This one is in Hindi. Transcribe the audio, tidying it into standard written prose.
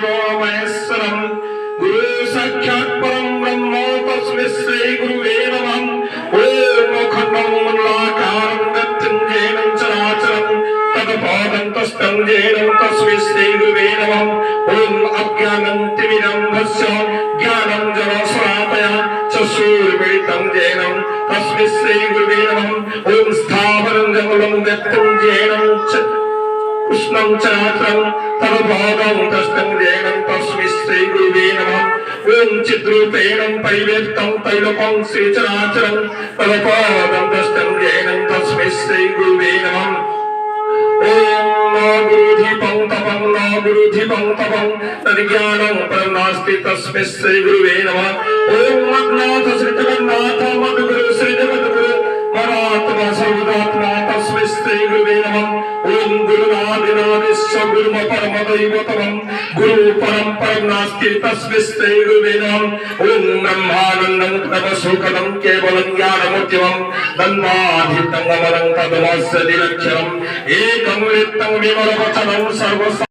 देवो महेश्वरम् गुरु साक्षात् परं ब्रह्म तस्मै श्री गुरुवे नमः। ओम अखण्डं मंडलाकारं मृत्युञ्जयं चराचरं तत्पादं येन तस्मै श्री गुरुवे नमः। ओम अज्ञानं तिमिरन्धस्य ज्ञानञ्जनशलाकया चक्षुर्मिलितं येन तस्मै श्री गुरुवे नमः। ओम स्थावरं जंगलं मृत्युञ्जयं कृष्णं चराचरं तत्पादं येन तस्मै श्री गुरुवे नमः। ओम चिद्रूपेण परिव्यक्तं तैलोकं श्रीचराचरं तत्पादं येन तस्मै श्री गुरुवे नमः। ओम गुरुधिपं तपं न गुरुधिपं तपं तद्ज्ञानं परं नास्ति तस्मै श्री गुरुवे नमः। ओम मद्नाथ श्री जगन्नाथ मद्गुरु श्री जगद्गुरु मरात्मा सर्वदात्मा तस्मै श्री गुरुवे नमः। ओम गुरुनादिनादिश्च गुरुम परमदैवतमं गुरु परं परं नास्ति तस्मै श्री गुरुवे नमः। ओम ब्रह्मानन्दं तपसुखदं केवलं ज्ञानमूर्तिमं तन्माधितं अमरं तदमस्य दिलक्षणम् एकं वित्तं विमलवचनं सर्व